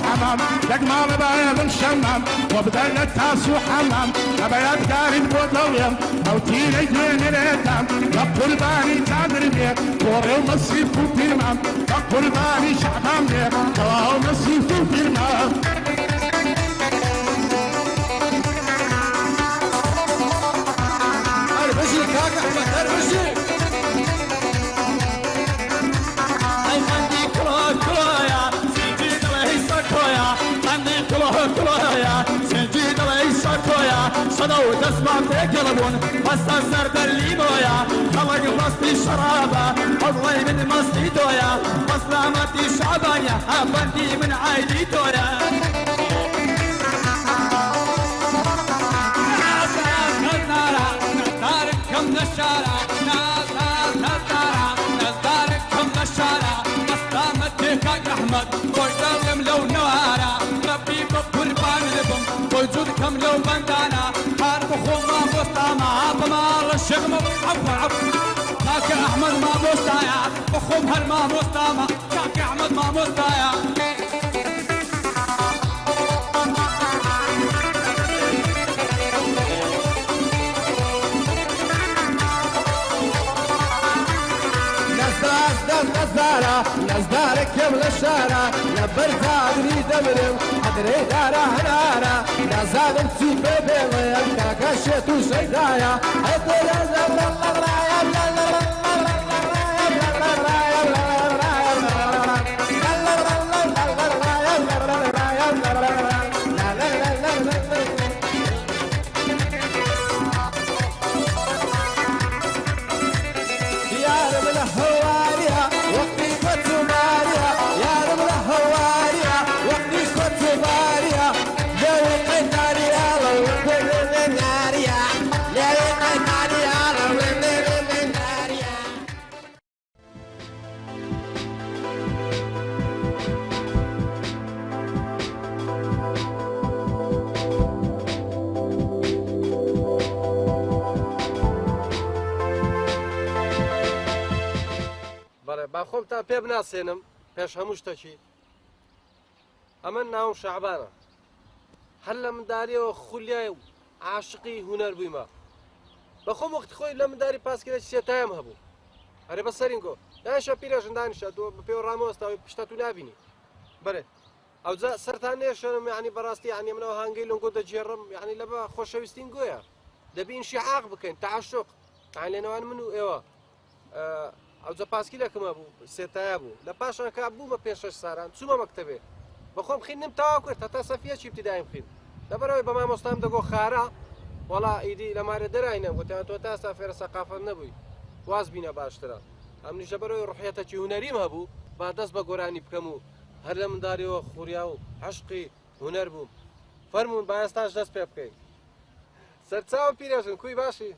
وحمام دقمال بايض الشمام وبدل التاس وحمام أبيض قارب بوضويم أو تيلي دين الإتام رب الباني تادر بيه كوري ومصيف وفيرمام رب الباني شعبان بيه كوري ومصيف وفيرمام أربشي كاك أحمد أربشي أي خندي كرويا سنجيد ليس كرويا خندي كرويا سنجيد ليس كرويا صدوا تسمع تقلبون بس الزرد اللي مويا خلق بسطي شرابة أضوي من مصدي دويا بس لامتي شعبانيا أبندي من عيدي دويا من الشارع ناس نزارة نزارك من الشارع مستامتك أحمد ويداوم لو نوارا ربي بقربان لبم وجودكم لو بندانا حارب خوما مستامع بمار الشغم عفو كاك أحمد ما مستايا بخوم هالما مستامع كاك أحمد ما مستايا نزارة نزارك كمل الشارع نبرزا أدري دمرم أدري دارا هنارا نزادم تسيب بيضي كاكشت وشيدايا أدري باخۆم تا پێ بناسێنم پێش هەموو شتێکی ئەمە ناوم شەعبانە هەر لە منداریەوە خولیای و عاشقی هونەر بوویمە بەخۆم وەختی خۆی لە منداری پاسکرێکی سێتایم هەبوو هەرێ بە سەرینگۆ دانیشە پیرەژن دانیشە تۆ بە پێوە ڕامۆستاوی پشتە تو نابینی بەرێ ئەوجا سەرتان نێشێنم یعنی بەڕاستی یعنی منەوە هەنگەی لەنگۆ دەجێڕم یعنی لە بە خۆشەویستین گۆیە دەبی انشعاق بکەین تعاشق یعنی لێنەوان من و ئێوە ئەوجا پاسکیلەکەمە بوو سێتایە بوو لە پاشان کا بوومە پێ 6 ساران چوومە مەکتەبێ بەخۆم خینم تاوا کرد هەتا سەفیەکی ابتیدایم خین لەبەرەوەی بە مامۆستام دەگۆ خارە وەڵا ئیدی لەمارە دەراینەم گوتیان تۆ تا ئێستا فێرە سەقافەت نەبووی واز بینە باشترە ئەمنیش لەبەرەوەی ڕوحیەتێکی هونەریم هەبوو با دەست بە گۆرانی بکەم و هەر لە منداریەوە خوریا و عشقی هونەر بووم فەرموون با ئێستاش دەست پێ بکەین سەرچاوم پیرێژن کوی باشی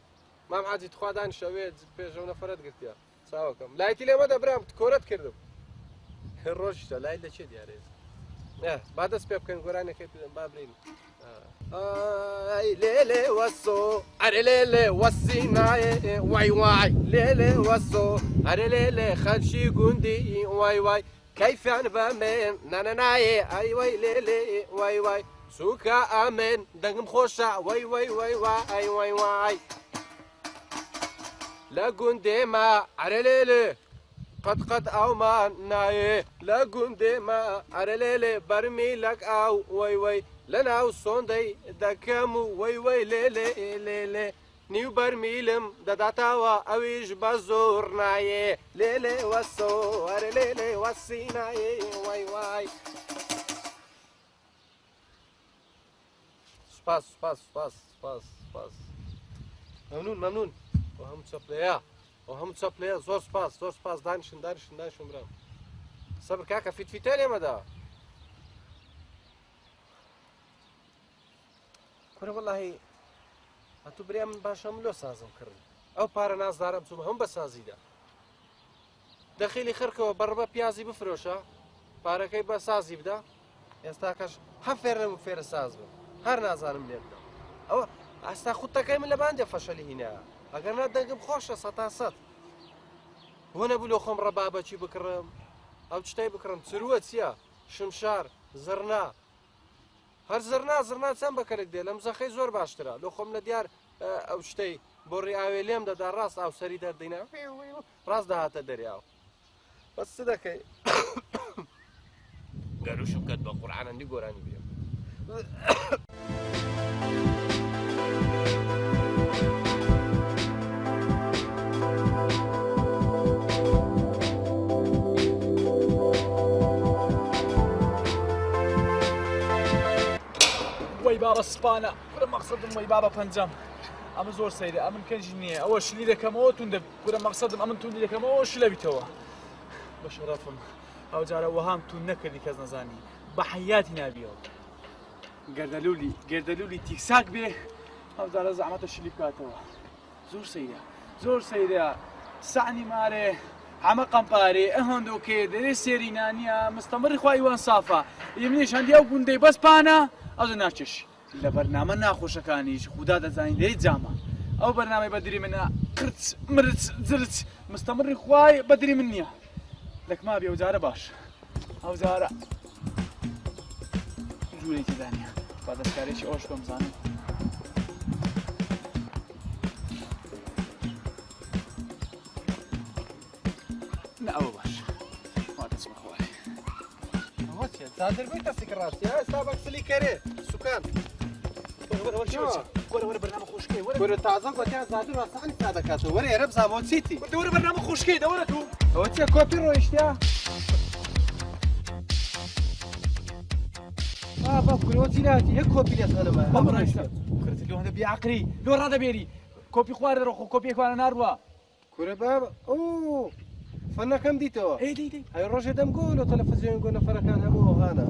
مام حاجی تخوا دانیشەوێت پێشەو نەفەرەت گرتیا چاوەکەم لایەتی لێمە دەبرام کۆرەت کردم ڕۆژتە لای لە چێ دیارێ با دەست پێ بکەن گۆرانێکی با برین لێلێ وەسۆ ئەرێ لێلێ وەسینایێ وای وای لێلێ وەسۆ ئەرێ لێلێ خەلشی گوندی وای وای کەیفیان بەمێن نانەنایێ ئەی وای لێلێ وای وای سووکە ئەمێن دەنگم خۆشە وای وای وای وای وای وای لە گوندێمە ئەرێ لێلێ قەت ئەومان نایێ لە گوندێمە ئەرێ لێلێ بەرمیلەک ئاو وای وای لە ناو سۆندەی دەکەم و وای وای لێلێ لێلێ نیو بەرمیلم دەداتەوە ئەویش بە زۆر نایێ لێلێ وەسۆ ئەرێ لێلێ وەسی نایێ وای وای سپاس سپاس سپاس سپاس سپاس مەمنون مەمنون ئەو هەموو چەپلەیە ئەو هەموو چەپلەیە زۆر سپاس زۆر سپاس دانیشن دانیشن دانیشن برام سەبر کاکە فیتفیتە لێمەدا کوڕە وەڵاهی هەتوو بریا من باشە ملۆ سازم کردن ئەو پارە نازدارم چوومە هەموو بە سازیدا دەخیلی خرکەوە بەڕبە پیازی بفرۆشە پارەکەی بە سازی بدە ئێستا کەش هەم فێر نەبوو فێرە ساز بم هەر نازانم لێ بدەم ئەوە ئاستا خوتەکەی من لە باندێ فەشەلی هینایە ئەگەر نا دەنگم خۆشە 100 بۆ نەبوو لە خۆم ڕەبابەچی بکڕم ئەو شتەی بکڕم چرووە چییە شمشار زرنا هەر زرنا چەند بەکەرێک دێ لەم زەخەی زۆر باشترە لۆ خۆم لە دیار ئەو شتەی بۆ ڕێئاوێ لێم دەدا ڕاست ئاو سەری دەردەینە ڕاست داهاتە دەریاوە بەس چ دەکەی گەروشم کەت بە قورعانەندی گۆرانی بێ وەی بابە سپانە گورە مەقسەدم وەی بابە پەنجەم ئەمە زۆر سەیرە ئەمن کەنجی نییە ئەوە شلی دەکەمەوە توندە گورە مەقسەدم ئەمن توندی دەکەمەوە شلەبیتەوە بە شەرەفم ئەو جارە وەهام تون نەکردی کەس نەزانی بە حەیاتی نابیەوە گەردەلولی تیکساک بێ ئەو جارە زەحمەتە شلی بکاتەوە زۆر سەیرە سەعنی مارێ ئەمە قەمپارێ ئەهۆندۆکێ دەرێ سێری نانیە مستەمەڕی خوای وان سافە ئێمنیش هەندیا و گوندەی بەسپانە ئەوە ناچێش لە بەرنامە ناخۆشەکانیش خودا دەزانین دەی جامە ئەو بەرنامەی بەدری منە قرچ مرچ جرچ مستەمەڕی خوای بەدری من نییە لەکما بێ ئەو جارە باش ئەو جارە جوورێکی دانیە با دەستکارێکی ئەوش بەمزانم نە ئەوە باش وا دەچمە خوارێ ئەوە چێ زادر بووی تەسێک ڕاستی ئێستا بەکسلی کەرێ سوکان وەرە بەرنامە خۆشکەی وەرە تازە گوتیان زادر ڕاستەقەلی تا دەکاتەوە وەرە ئێرە بزانەوە چیتی وەرە بەرنامە خۆشکەی دەوەرە تو ئەوە چێ کۆپی ڕۆیشتیا باکوورەوە چی ناتی یەک کۆپی لێت هەنەمە بەڕێشتە کورتی لەوەندە بیعقلی لۆ ڕادەبێری کۆپی خوارە ڕۆخۆ کۆپی خوارە ناڕوە کورە بابە ئەو فەنەکەم دیتەوە دەی ئەی ڕۆژێ دەمگۆ لە تەلەڤیزیۆن گۆ نەفەرەکان هەموو هانە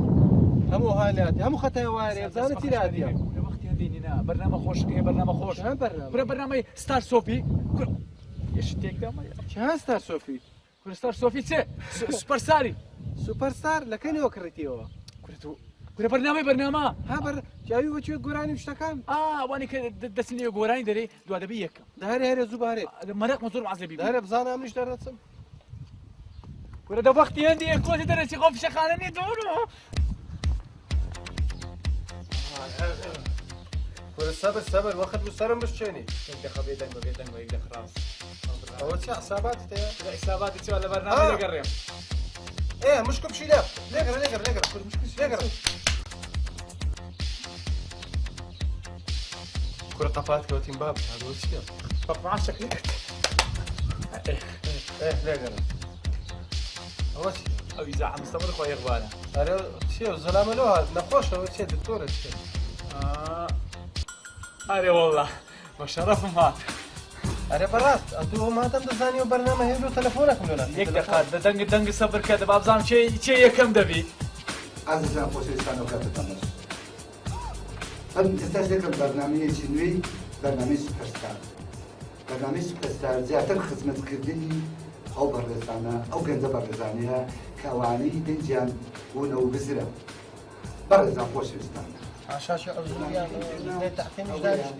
هەموو هاناتی هەموو خەتای وارێ بزانە چی نادیە وەختیان دێنینە بەرنامە خۆشکەی بەرنامە خۆش کورە بەرنامەی ستار سۆفی یەشتێکدامە چ هەستا سۆفی کورە ستار سۆفی چێ سوپەرساری سوپەرستار لەکەنەوە کڕیتیەوە کورە بەرنامە ها بەر جاوی وەچێت گۆرانی شتەکان ئەوانی کە دەچن لێ گۆرانی دەرێ دوا دەبی یەکەم دارێ هەرێ زوو بارێ مەرەقمە زۆر حەز لێ دارێ بزانە ئەمنیش دەردەچم کورە دە وەختی هەندی کۆتی دەرەچی خۆ فشەخانە نیە دەورەوە کورە سەبر وەخت بوو سەرم بشتێنی ئەوە چی حساباتی هەیە حساباتی چوە لە بەرنامە لەگەڕێم مشکو بشیلە لێگەڕ کورە مشکو لێگەڕ کورە قەپات کەوتیم باب هەدووە چییە بەقمع شەکلی لێگەڕ ئەوە چی ئەوی زاحە مستەمر خۆی یەغوانە ئەرێ چیە زەلامە لەوە نەخۆشەوە چێ دکتۆرە چێ ئەرێ وەڵڵا بە شەرەفم هات ئەرێ بەڕاست ئەتوو مادەم دەزانی و بەرنامە هێز و تەلەفۆنەکەم لەنا یەک دەقات لە دەنگ سەبر کە دەبا بزانم چێ یەکەم دەبی عزیزان خۆشەویستان کاتتان باش ئەم ئێستاش دەکەم بەرنامەیەکی نوێی بەرنامەی سوپەرستار بەرنامەی سوپەرستار زیاتر خزمەتکردنی ئەو بەڕێزانە ئەو گەنجە بەڕێزانەیە کە ئەوانەی دەنجیان بوونەوە بزرە بەڕێزان خۆشەویستان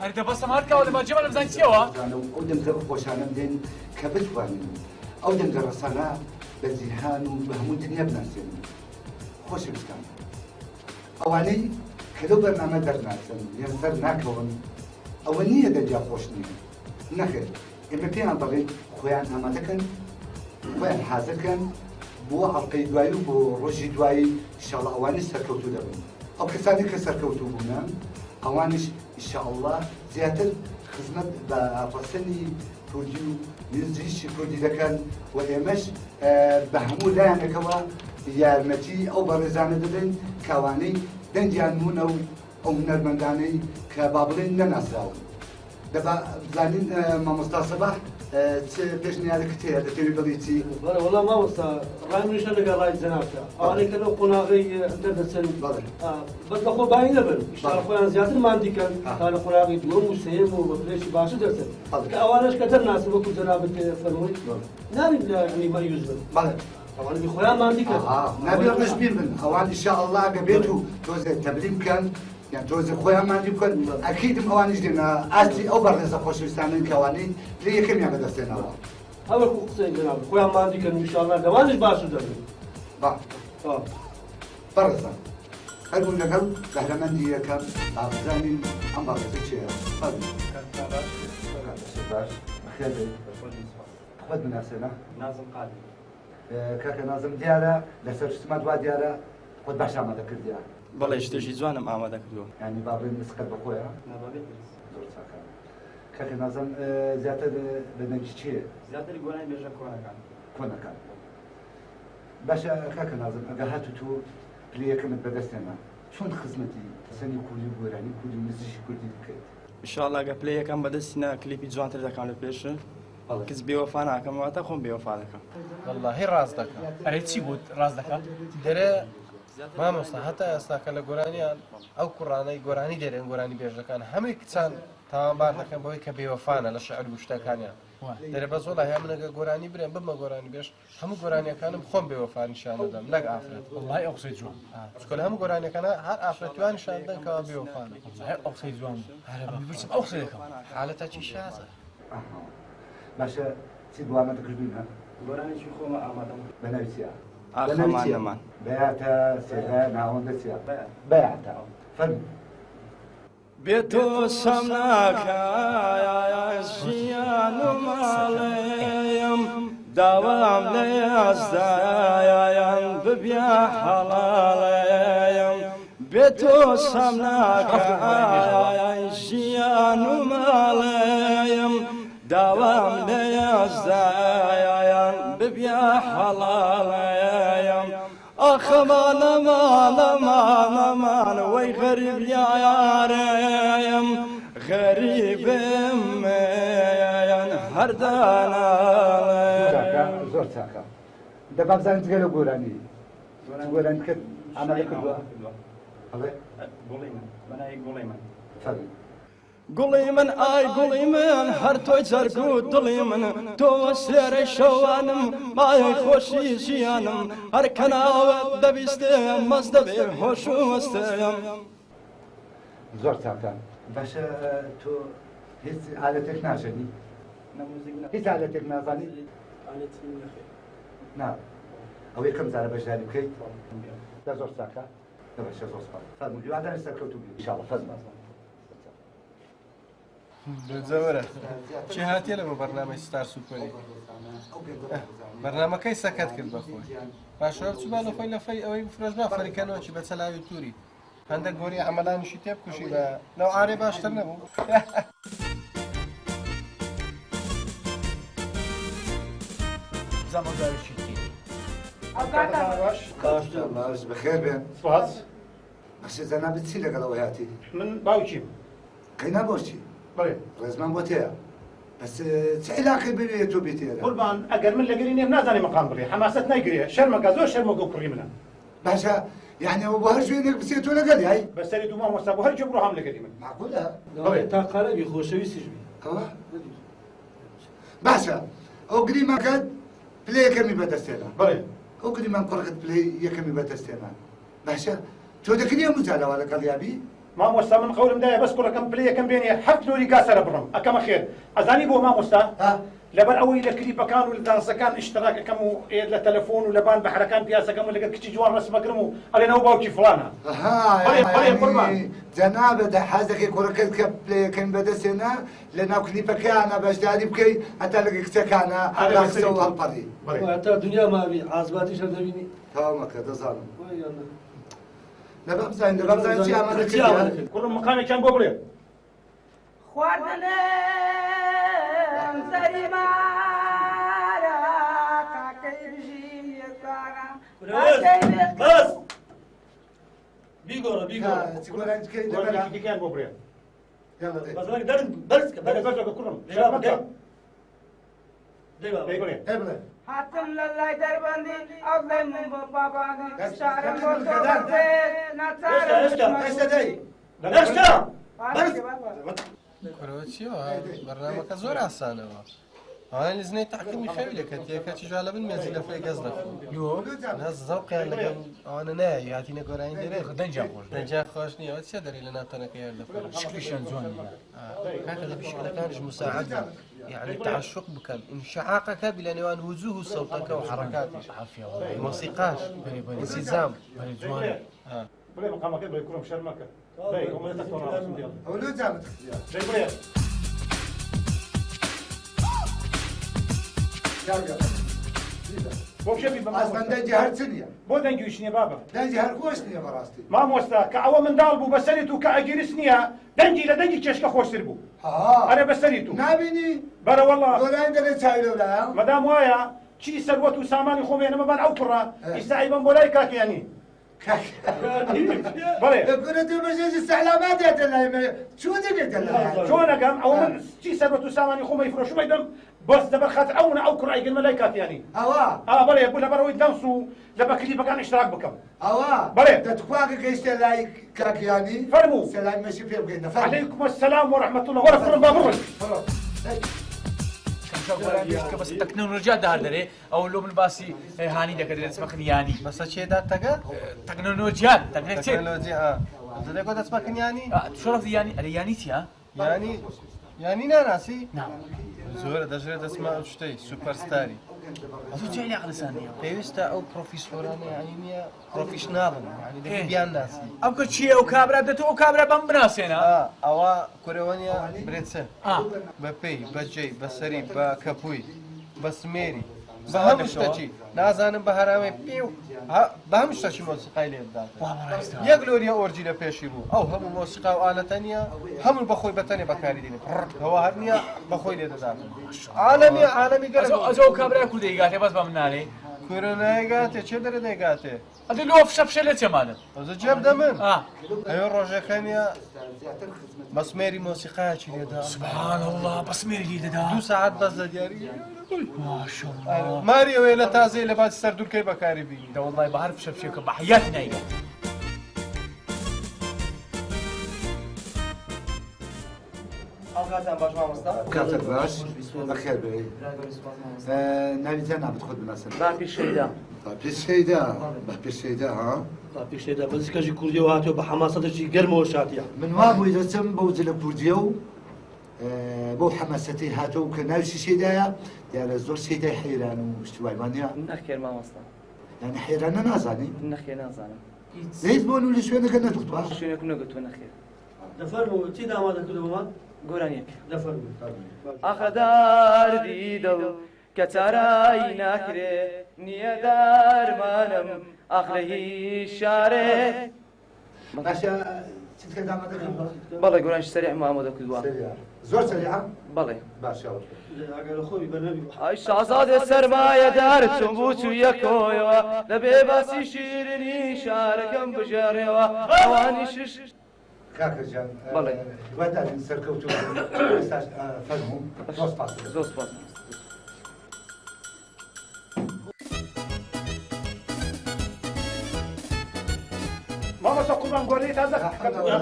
هەر دەبەستم هاتکەوە لە باجێمە لەبزان چیەوە ئەو دەنگە خۆشانە بدەین کە بتوانین ئەو دەنگە ڕەسانە بە جیهان و بە هەموو دنیا بناسێنین خۆشەویستان ئەوانەی کە لەو بەرنامە دەرناسن یان سەر ناکەون ئەوە نییە دەنجا خۆش نییە نەخێر ئێمە پێیان دەڵێن خۆیان ئامادەکەن خۆیان حازرکەن بۆ هەڵقەی دوایی و بۆ ڕۆژی دوایی ئینشاءڵڵا ئەوانش سەرکەوتوو دەبن ئەو کەسانی کە سەرکەوتوو بوونە ئەوانش ئینشاءڵڵا زیاتر خزمەت بە ڕەسەنی کوردی و نزیشی کوردی دەکەن و ئێمەش بە هەموو لایەنەکەوە یارمەتی ئەو بەڕێزانە دەدەین کاوانەی دەنگیان بوونە و ئەو هونەرمەندانەی کە با بڵێن نەناسراون دەبا بزانین مامۆستا سەباح پێشنیارێکت هەیە دەتەوێت بڵی چی؟ وەڵام مامۆستا ڕای منیشە لەگەڵ ڕای جەنابتە ئەوانەی کە لەو قۆناغی دەردەچن بەس بەخۆ باین نەبن ئیشتاڵ خۆیان زیاتر ماندیکەن تا لە قۆناغی دووەم و سێم و بە پلێشی باشە دەچن کە ئەوانەش کە دەرناسن وەکو جەنابەت فەرمووی نابێت لە مایوز بن ئەوانە بخۆیان ماندیکەن نابێت ڕژبیر بن ئەوان ئینشاءڵڵا گەبێت و تۆزێ تەبلیغ بکەن یان تۆزێ خۆیان ماندی بکەن ئەکیدم ئەوانیش دێنە ئاستی ئەو بەڕێزە خۆشەویستانن کە ئەوانەی لێ یەکەمیان بەدەستێنەوە هەوەکو قسەی جەناب خۆیان ماندیکەن ئینشاءڵڵا دەوانش باش دەبن بەڕێزان خلوا لەگەڵ بەهرەمەندی یەکەم ئابزانین ئەم بابەتە چییە؟ باش بەخێر بێت خۆت بناسێنە نازم قادر کاکە نازم دیارە لەسەر شتمە دوا دیارە خۆت باش ئامادە کردیە بەڵێ شتێکی جوانم ئامادە کردووە ینی با بڵێن مسقەت بەخۆیە زۆر چاکە کاکە نازم زیاتر بەنەویی چییە؟ زیاتر گۆرانی بێژە کۆنەکان باشە کاکە نازم ئەگە هاتو تۆ پلەیەکەمت بەدەستێنە چۆن خزمەتی سەنی کوردی و گۆرانی کوردی و نزیشی کوردی بکەیت ئینشاءڵڵا ئەگە پلەیەکەم بەدەستینە کلیپی جوانتر دەکەم لە پێشە کەس بێوەفا ناکەمەوەتە خۆم بێوەفا دەکەم واللهی ڕاست دەکەم ئەرێ چی بوت ڕاست دەکەم دەرێ مامۆستا هەتا ئێستاکە لە گۆرانیان ئەو کوڕانەی گۆرانی دەرێن گۆرانی بێژەکان هەمووی کچان تاوانبار دەکەن بەوەی کە بێوەفانە لە شەعر و شتەکانیان دەرێ بە زۆڵ هەیە منەگە گۆرانی برێن بمە گۆرانی بێش هەموو گۆرانیەکانم خۆم بێوەفا نیشان دەدەم نەک ئافرەت والله ئەو قسەی جوان چکۆ لە هەموو گۆرانیەکانە هەر ئافرەتوان نیشان دەدەن کەوا بێوەفانە ئەو قسەی جوان بچم ئەو قسەی دەکەم حالەتە چی شازە باشە چی دوامە دەکردوینە گۆرانێکی خۆمە ئامادەم بەناوی چیە؟ ئاخەمانەمان بەیاتە سێدە ناوەندە چیە؟ بەیاتە فەرمی بێتۆ سەم ناکایە ژیان و ماڵێم داوام لە یازدایان ببیا حەڵاڵێم بێتۆ سەم ناکایە ژیان و ماڵێم داوام لە یازدایان ببیا حەڵاڵێم ئەخەمانەمان وەی غەریب یارێم غەریبم هەرداناڵێم زۆر چاکە دەبا بزانیت گەلە گۆرانی گۆرانی کرد ئامادە کردووە فەرمی گوڵی من ئای گوڵی من هەر تۆی جەرگ و دڵی من تۆ سێرەی شەوانم مایەی خۆشی ژیانم هەر کەناوت دەبیستێم مەز دەبێ هۆش و وەستێم زۆر چاکە باشە تۆ هیچ ئالەتێک ناژەنی هیچ ئالەتێک نازانی نا ئەو یەکەم جارە بەشداری بکەیت دا زۆر چاکە دەبەشە زۆر سپاس فەرموو هیوادارم سەرکەوتوو بی ئینشاڵڵا فەرموو جەوەرە چی هاتیە لەمە بەرنامەی ستار سوپەری بەرنامەکەی سەکەت کرد بەخۆی پاشەوە بچووبا لە خۆی لەفەی ئەوەی فرۆژبا فەریکەنەوەکی بە چەلاوی تووری هەندێک گۆری ئەمەلانیشی تێ بکوشی بە لەو ئارێ باشتر نەبوو زەمەزاویشی تی باش بەخێر بێن سپاس بەشە جەنابەت چی لەگەڵەوە هاتی من باوکیم قەینا بۆچی بڵێ ڕێزمان بۆ تەیە بەس چ علاقەی بێت تۆ بێتێرە قوربان ئەگەر من لەگەری نێم نازانێ مەقام بڵێ حەماست نایگرێ شەرمەگە زۆر شەرمەگە و کوڕی منە باشە یعنی ئەو بە هەر شوێنێک بچێت تۆ لەگەڵی هەی بەسەری دوو مامۆستا بۆ هەرکێ بڕۆ هەم لەگەری من معقولە بڵێ تا قەرەبی خۆشەویستیش بی ئەوە باشە ئەو گریمەکەت پلێ یەکەمی بەدەستێنە بڵێ ئەو گریمان کوڕەکەت پلێ یەکەمی بەدەستێنە باشە تۆ دەکردی هەموو جارەوە لەگەڵ یابی مامۆستا من قەولم دایە بەس کوڕەکەم پلێ یەکەم بێنێ هەفت لۆری گاسەرە بڕم ئەکەمە خێر ئەزانی بۆ مامۆستا لەبەر ئەوەی لە کلیپەکان و لە دانسەکان ئیشتراکەکەم و لە تەلەفۆن و لەبان بەحرەکان پیاسەکەم و لەگەر کچی جوان ڕسمەکرم و ئەڵێنەوە باوکی فڵانە جەنابەت حەزەکەی کوڕەکەت کە پلێ یەکەمی بەدەستێنە لە ناو کلیپەکانە بەشداری بکەیت هەتا لەگەڵ کچەکانە هەڵاقسە و هەڵپەڕی تا دنیا ماوی عازباتیش دەبینی تاوامەکە دەزانم لەبە بزانین لەبە بزانین چی ئامادە کردی کوڕم مقامێکیان بۆ بڵێ خواردنم زەریمارە کاکەی بژیم یەکارە بەس بیگۆڕە بیگۆڕە گۆرانیان بۆ بڵێ بەزڵک دەرن بەرزکە بەرەبەرەکە کوڕم بڵێ هاتم لە لای دەربەندی ئەو لای من بۆ پاباندی شارم بۆ تۆ بەزێت کورەوە چیەوە بەرنامەکە زۆر ئاسانەوە ئەوان لزنەی تاقیمی خەویلەکە تێکەتی ژالە بن مێزی لە فەی گەز دەخۆن ناز زەوقیان لەگەڵ ئەوانە نایە یاتینە گۆرانی دەرێ دەنجا خۆش دەنجا خۆش نییە ئەوە چێ دەری لە ناوتەنەکە یار دەفەر شکلیشان جوان کاکە لە بشکلەکانش مساعد يعني تعشق بكم انشعاقك بلا نوان وجوه صوتك وحركاتك موسيقاش انسجام بڵێ مقامەکە بڵێ کوڕم شەرمەکە بڵێ ئەومەتە تۆ ڕاوەستم دێڵ ئەولۆ جامت بڵێ بڵێ بۆ شەبی ئەسڵەن دەنگی هەر چ نییە بۆ دەنگیش نییە بابە دەنگی هەر خۆش نییە بەڕاستی مامۆستا کە ئەوە منداڵ بوو بەسەری و کە ئەگیرس نییە دەنگی لە دەنگی کێشکە خۆشتر بوو ئەرە بەسەری تو نابینی بەرە وەڵڵا گۆران دەبێت چاوی لەولایە مەدام وایە چی سەروەت و سامانی خۆمێنەمە بان ئەو کوڕە ئیسایی بم بۆ لای کاکیانی بەڵێ دەکەنە تو بەژێژی سەحلامات دێتە لای مە چۆن دەبێتە لای چۆن ئەگەم ئەوە من چی سەروەت و سامانی خۆمەی فرۆشمەی دەم بەس دەبەر خاتر ئەوە ئەو کوڕ ئەیگەنمە لای کاکیانی ئەوە بەڵێ بوو لەبەرەوەی دەنس و لە بەکلیپەکان ئیشتراک بکەم ئەوە بەڵێ دەتخواکە گەیشتە لای کاکیانی فەرموو سەلامی مەشی پێ بگەینە عەلەیکوم السەلام وەرەحمەت الله وەرە فڕم با بڕۆین کە بەس تەکنۆلۆژیا داردەرێ ئەو لۆ من باسی هانی دەکەێت دەچمەخنیانی بەسە چێدا تەگە تەکنۆلۆژیان تەکنێک دەلێکۆ دەچمەکنیانی شۆڕەف ینی ئەرە ینی چیە؟ ینی ناناسی زۆرە دەژێت دەچمە ئەو شتەی سوپەرستاری ئەو چی لە عقلسانیە پێویستە ئەو پرۆفیسۆرانە ینی نییە پرۆفیشناڵن ینی بیان ناسی ئەو کە چییە ئەو کابرا دەتەوە ئەو کابرا بەم بناسێنە ئەوە کورەوەنیە برێچە بە پێی بەجێی بەسەری بە کەپووی بە سمێری بە هەموو شتەچی نازانم بە هەراوی پێ و بە هەموو شتەچی مۆسیقای لێ بدات یەک لۆریە ئۆرجی لە پێشی بوو ئەو هەموو مۆسیقا و ئالەتە نییە هەموو بەخۆی بەتەنێ بەکاری دێنێ هەوا هەر نییە بەخۆی لێ دەدات عالەمی گەر ئەو کابرا کو دەیگاتێ بەس بە من نالێ کورە نایگاتێ چێ دەرە دەیگاتێ ئەدە لۆ فشە لێ چێمانە ئەوزە جێب دەمن ئەوێ ڕۆژەکەمیە بەسمێری مۆسیقایەکی لێدا سبحان الله بەسمێری لێ دەدا 2 ساعت بەس لە دیاری ماری ئەوەیە لە تازەی لە باسی سەردوورکەی بەکاری بینی دەوەڵای بە هەر فشەکە بە حیات نایە کاتێک باش بەخێر بێ ناویجان نابێت خۆت بناسن باپیشەیدا باپیشەیدا باپیشەیدا ها باپیشەیدا مزیکەژی کوردیەوە هاتووە بە حەماسەتێکی گەرمەوە شاتیە من وا بووی دەچم بەو جلە کوردیە و بۆ حەماسەتی هاتەوە کە ناویشی شێدایە دیارە زۆر شێدای حەیران و شتیوایمانە نەخێر مامۆستا یعنی حەیرانە نازانی نەخێر نازانم هیچ بۆ لە شوێنەکە نەدوختوە شوێنێک نەگوتوە نەخێر دەفەرمەوە چی دامادەکردەوەمان گۆرانیەک دەفەرموو ئاخەدار دیدڵ کە چارای ناکرێ نییە دارمانم ئاخرە هیچ شارێ بەڵێ گۆرانش سەریع ئامادە کردووە زۆر سەریع بەڵێ باشە ئای شازادێ سەرمایەدار چۆن بوو چوویەکۆیەوە لەبێ باسی شیرنی شارەکەم بژێڕێەوە ئەوانی شش کاکەجان بەڵێ دوادارین سەرکەوتو فەرموو زۆر سپاس زۆر سپاس مامۆستا قوربان گۆرەی تازە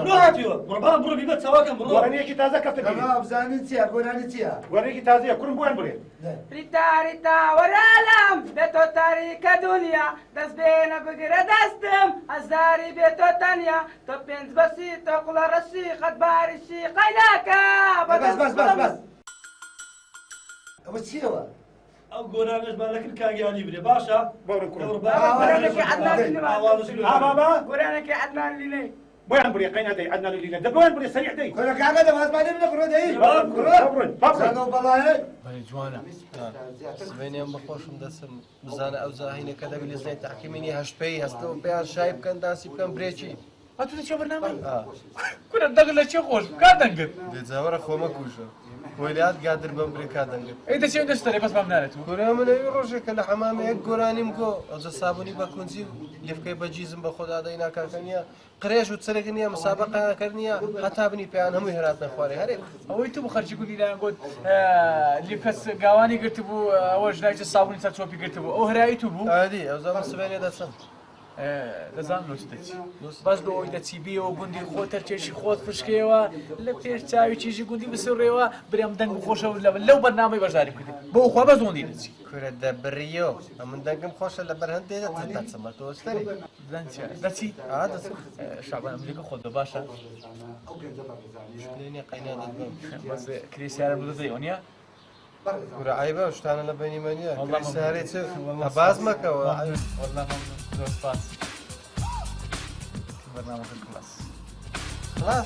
بڕۆ هاتیوە بڕۆ بڕۆ بیبەت چاواکەم بڕۆ گۆرانیەکی تازە کەفتە بزانین چییە گۆرانی چییە گۆرەیەکی تازەیە کوڕم بۆیان بڕێ ریتا ریتا وەرالام بێتۆ تاریکە دنیا دەست بێنە بگرە دەستم هەزاری بێتۆ تەنیا تۆ پێنج بەسی تۆ قوڵە ڕەشی خەتباریشی قەیناکە بەس بەس بەس بەس ئەوە چیەوە ئەو گۆرانش بالەکرد کاگیانی برێ باشە گۆرانێکی عەدنان لینەی بۆیان بڕێ قەینا دەی عەدنان لینە دەبۆیان بڕێ سەریع دەی کۆرەکانە دەوازمانێ بنە بڕۆ دەی بەڵایە جوانە سبێنیان بەخۆشم دەسم بزانە ئەو زاهینەکە دەبی لە زنای تاقیمینی هەشتپەی هەستەوە پێیان شای بکەن داسی بکەن برێکی ئەتو دەچێ بەرنامەی کورە دەگە لە چێ خۆش کا دەنگت دێجاوەرە خۆمە کوژە وەلیات گادر بەم برێکا دەنگت ئەی دەچێ دەستەرێ بەس بەم نارێت کورە منەوی ڕۆژێکە لە حەمامە یەک گۆرانیم گۆ ئەوجە سابوونی بە کونجی و لێفکەی بەجیزم بە خۆدادەی ناکاکە نییە قرێژ و چرێک نییە مسابقەکرد نییە هەتا بنی پێیان هەمووی هەراتنە خوارێ هەرێ ئەوەی تو بخەرچی گوتی لایەن گوت لیفکەس گاوانی گرتبوو ئەوەش لایچە سابوونی تا چۆپی گرتبوو ئەو هەرایی تو بوو ئادی ئەو زەمە سبێنێ دەچم دەزانم لۆچ دەچی بەس بۆ ئەوی دەچیبیەوە گوندی خۆ تەرچێشی خۆت فشکەوە لە پێش چاوی چیژی گوندی بسڕێەوە برێم دەنگ خۆشە لەو بەرنامەی بەشداری کردی بۆ خوا بە زۆندی دەچی کورە دەبڕیۆ من دەنگم خۆشە لە بەرهەندێ دەچمە تۆستەری دەچی شعبان ئەمریکا خۆت بە باشە شکلێنی قەینا دەبم بەس کریسیارە بدەزەی ئەوە نییە کورە عیبە شتانە لە بینی منیە کریسیارێ چ باز مەکەوە زۆر سپاس برنامج خلاص خلاص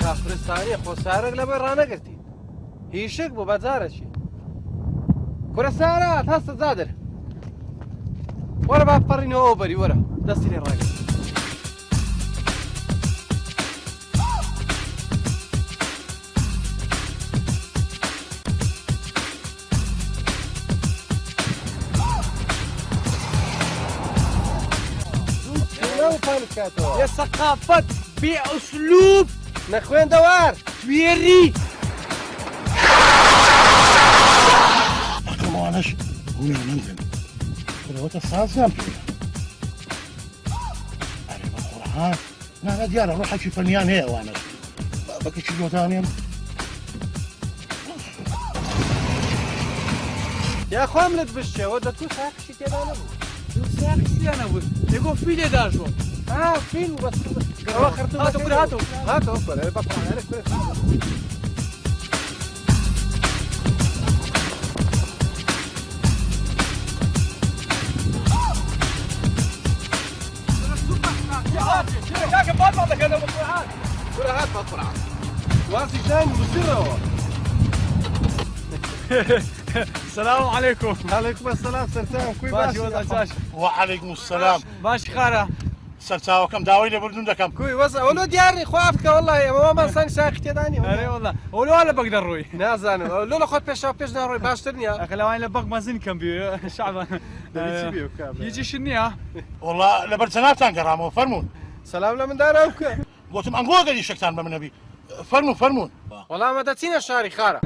کافرستانی خۆسارێک لەبەر ڕانەگرتی هیچ شک بوو بەجارەکی کورە سارات هەستە زادر وەرە با پەڕینەوە بەری وەرە دەستی لێ ڕاگرت يا ثقافة بأسلوب نخوين دوار تويري أكمانش هو المنزل كروت الساسة فيه أنا بخورها لا ديارة روح أشوف فنيان هي وأنا بكي شو ثاني يا أخو عملت بالشيء ودت كل ساعة شيء تبع أنا أقول يقول في لي داجو فين بس هاتوا أنا بطلع عليك هات بسرعة واسي ثاني بسرعة السلام عليكم. عليكم السلام سرتاو كوي باشي وضع وعليكم السلام باشي خارة سرتاو كم داوي لبردون دكم كوي وضع ولو دياري خوافك والله ما انسان ساكت داني أري والله ولو أنا بقدر روي نازانم لولا خد بيش نروي باشترني أخي لو أنا بق مازن كم بيو شعبا يجي شنيا والله لبرتناتان كرامو فرمون سلام لمن داروك قلتم أنقوا قدي شكتان بمنبي فرمون والله ما دتينا شاري خارة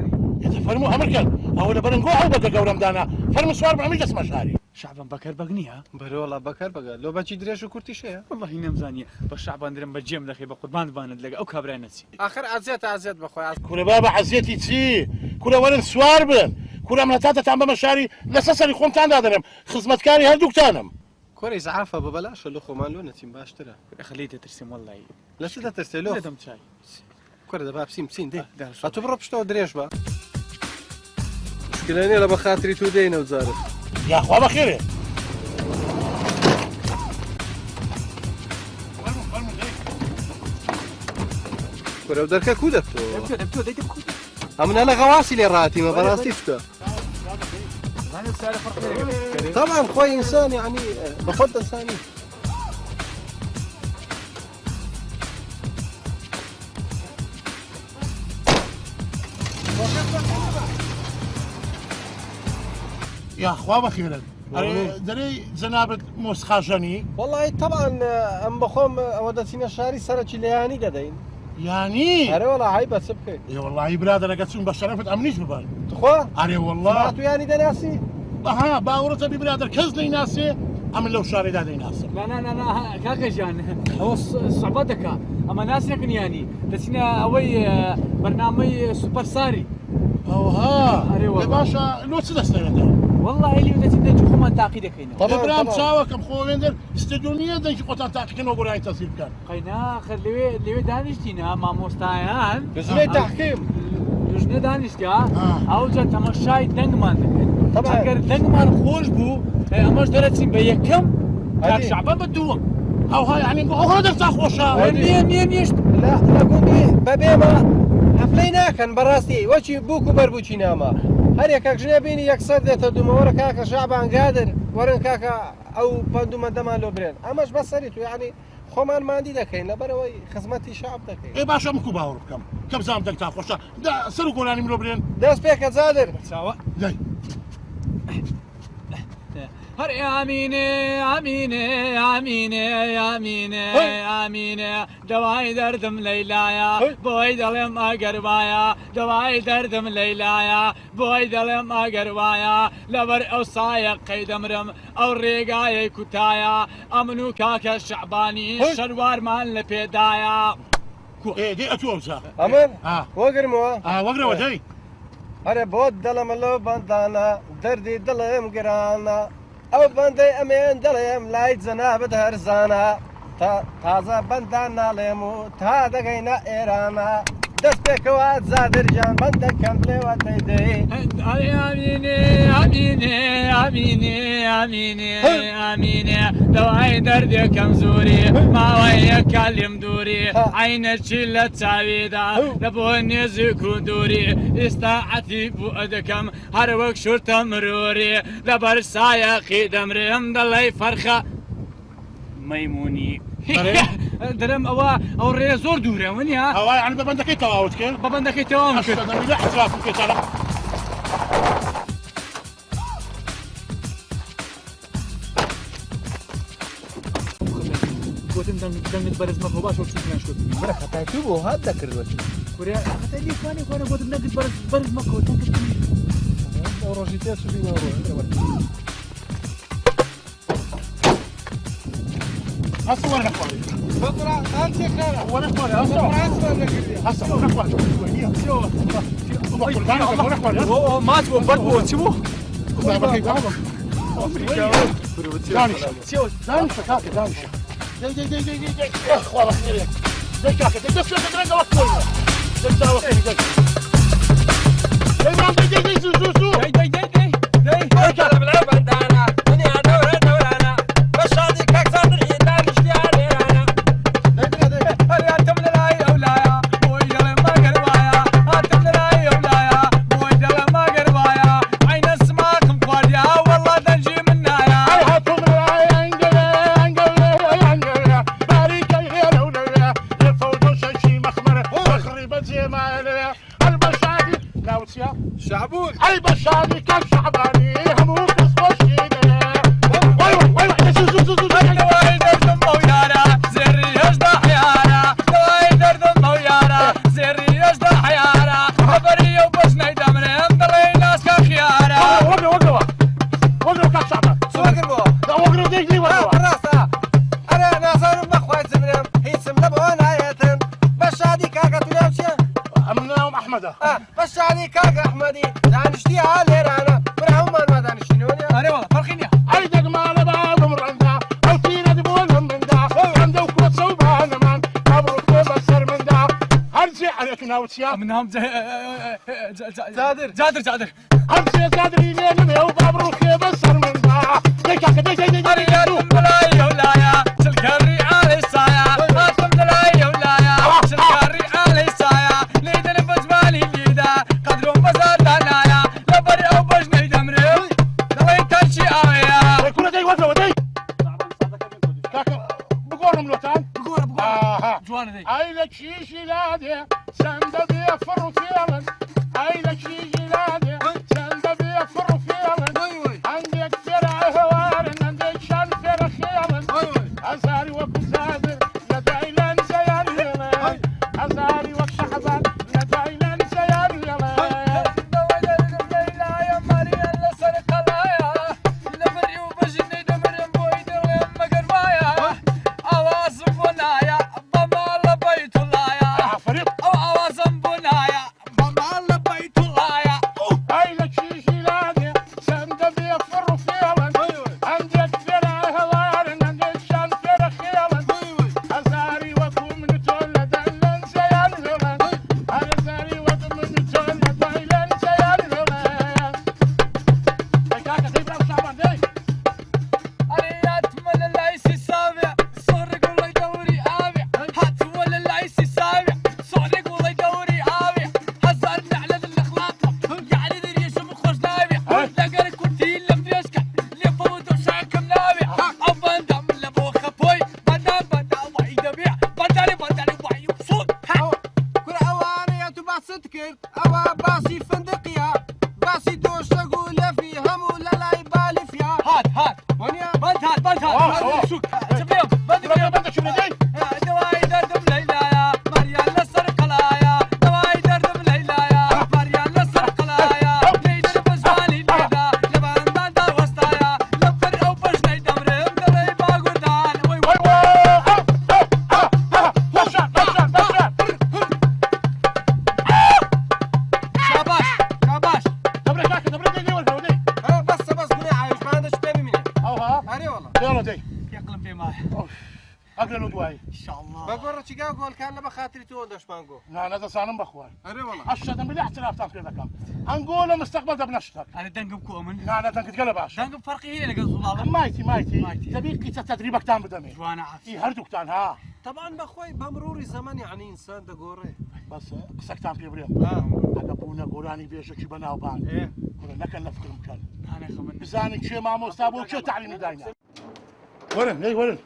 فرموا أمريكا أو لبرنقوا أو بقى قورم دانا فرموا سوار بعمل جسم شاري شعبا بكر بقنيها بري والله بكر بقى لو بجي دريش وكرتي شيء والله نمزانية بس شعبا درم بجيم دخي بقربان باند لقى أو كابرين نسي آخر عزيت بخوي كل بابا عزيتي تسي كل ولن سوار بن كل من تاتا تعمل مشاري لساسري خون تان دادنم خدمت كاري هردوك تانم كوري زعافة ببلاش اللي خو مالو نتيم باشترى خليته ترسم والله لا شو ترسلو لا دم شاي كوري دابا بسين دي أتبرب شتو دريش با مشكلة لا بخاطري تودينا وزارف يا أخوة بخير كوري ودركا كودتو أمنا أنا غواسي اللي راتي ما براسي شتو طبعا خوي إنسان يعني بفضل إنساني يا أخوة بخير دري زنابك موسخاجني والله طبعا أم بخوم ودتينا شاري سرتي لياني ددين يعني أري والله عيب سبكي اي والله يا برادر انا قسم بشرفت امنيش ببال تخوا اري والله سمعتوا يعني دناسي ها باورته ببرادر كزني ناسي امن لو شاري دادي ناسي لا كاكا جان هو صعبتك اما ناس لكن يعني دسنا اوي برنامج سوبر ساري او ها اري والله باشا لو تدسنا والله اللي بدك تدج خو من تعقيدك هنا طبعا ابراهيم ساوكم خو ويندر استدونيه دنج قطان تحكين وقراي تصير كان قينا خلي دانشتينا ما مستعان لجنة تحكيم لجنة دانشتيا او جا تمشاي دنگمان طبعا اگر دنگمان خوش بو اماش درتين بيكم كان شعبان بدوم او ها يعني هو درت خوشا نيش لا قولي بابيما حفلينا كان براستي وشي بوكو بربوشي ناما هر يكاك جنبيني يكسر ديتا دوما ورا كاكا شعبان قادر ورن كاكا او باندو من دما لو برين اماش بس سريتو يعني خومان ما عندي دكين لبروي خدمتي شعب دكين اي باشا مكو باور كم زام دك تا خوشا دا سرو قولاني ملو برين داس بيك زادر سوا جاي هر آمینه دوای دردم لیلایا بوی دلم اگروایا دوای دردم لیلایا بوی دلم اگروایا لبر او سایق قیدمرم او ریگای کتایا امنو کاک شعبانی شروار مان لپیدایا ايه دي اتوزا امن وقر مو وقر ودي هر بود دلم لو بندانا دردي دلم قرانا ئەو بەندەی ئەمێن دەڵێم لای جەنابەت هەرزانە تازە بەندان ناڵێم و تا دەگەینە ئێرانە دەست پێکەوە زادرجان بەندەکەم لێوە دەیدەی ئەمینێ دەوای دەردێکم زوری ماوەیە کالیم دووری عینەچی لە چاویدا لە بۆ نێزیک و دووری ئێستاعەتی بوو ئەدەکەم هەر وەک شورتە مروری لەبەر سایەقی دەمرم دەڵێی فەرخە مەیمونی دەرم ئەو ڕێ زۆر دوورە وەنیا ئەوای عن بەبەندەکەی تەواوت کرد بەبەندەکەی تەواو کرد احتراف بکەیت گوتم دەنگت بەرز مەکە باش چوتیان شد بەرە خەتای تو بۆ هات دەکردوە کوریا خەتای لیفانی خۆنە گوتم دەنگت بەرز مەکە ئەو ڕۆژی تێ سوبی هسه وين اخواني؟ بطلع انت خير وين اخواني؟ هسه وين اخواني؟ ما تبغى برضو تشوفوا؟ دانشة كاكا دانشة دي اخوان اخيرين دي كاكا دي دس لك درنجة وقتوينة دي داوة دي كلام العب عندنا دنيا دورانا بس هذه كاك صادر يدان اشتياني انا هل انتم للاي اولايا ويدل ما قربايا انتم للاي اولايا ويدل ما قربايا عين السماك مقواليا والله دنجي منايا هاتوا من العين انقل باريك غير اولياء يفوتوا شي مخمر مخربة زي ما البشادي ناوتيا شعبون اي بشادي كان شعباني هموك اسمه ويوه دواي درد مويانا زري يجدع حيانا دواي درد مويانا زري يجدع حيانا خبري وبسني دمرهم ضلي ناس كخيارا وقروا كاك شعبان شو وقروا؟ لا وقروا ديجلي وقروا بالراسة انا ناصر بخوات زمرم هي سمنا بونايتن بشادي كاكا تنامشي امناهم احمد بشادي كاكا احمدي دانشتي على رانا برهم ما دانشتينوني انا والله فرخيني اي دقمال بعضهم رندا او تينا دبونهم من دا عندو كوت صوبان مان مبروك بسر من دا هرجع عليك ناوتيا منهم زادر هرجع زادر يلين ميو مبروك بسر من دا ديكاك دي اريد بلاي ولايا سلكري على السايا قاسم بلاي ولايا سلكري على السايا ليدن بجمالي ليدا قدرهم بزار دنايا لبري او بجني دمري دلي تنشي اويا كل دي وزن ودي كاكا بقولهم لوتان بقول جوان دي اي لك شي شيلادي سند بيفر فيلا اي لك شي شيلادي سند بيفر فيلا عندك فرع هوار عندك شان فرع خيالا ازاري وكزادر لدايلان زيان يلا ازاري وكشعبان لدايلان زيان يلا مایە ئەگەن و دوایی بە گۆڕەچیگا گۆڵکان لە بە خاتری تۆ دەشمانگۆ نانە دەزانم بەخوای ئەرێ وەڵا ئەشەدەم بلی احترافتان پێ دەکەم ئەنگۆ لە مستەقبەل دەبنە شتێک ئەنە دەنگم کۆ من نانە دەنگت گەلە باش دەنگم فەرقی هەیە لەگەڵ زوڵاڵم مایتی دەبی قیچە تەدریبەکتان بدەمێ جوانە عافی هەردووکتان ها طبعا بەخۆی بەمڕۆری زەمانی یعنی ئینسان دەگۆڕێ بەس قسەکتان پێ برێ ئەگە بوونە گۆرانی بێژەکی بەناوبان نەکەن لە فکرم بکەن بزانین کێ مامۆستا بۆ کێ تعلیمی داینە وەرن نەی وەرن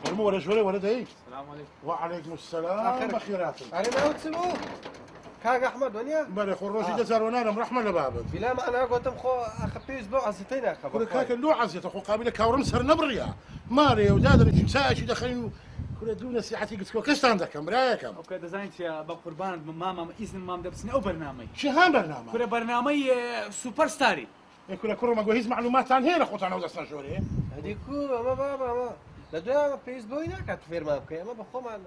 ورمو ولا شوي ولا داي السلام عليكم وعليكم السلام بخيرات أنا ما أتسمو كاغ أحمد ونيا بله خروجي دزار وانا رحمة لبابك بلا ما أنا قلت خو أخبي أسبوع عزتين أخبر كل كاك اللو عزيت أخو قابل كاورم سر نبريا ماري ودادر شمساء دخلين كل دون ساعتي قلت لك كيش عندك كم رايكم اوكي دزاينت يا بقربان ماما اذن مام دبسني او برنامج شو هان برنامج كل برنامج سوبر ستاري كل كره ما جوهيز معلومات عن هنا اخوتنا وزسنا شوري هذيك ما بابا ما لدوا فيسبوك هناك فيرما بكي ما بخو مع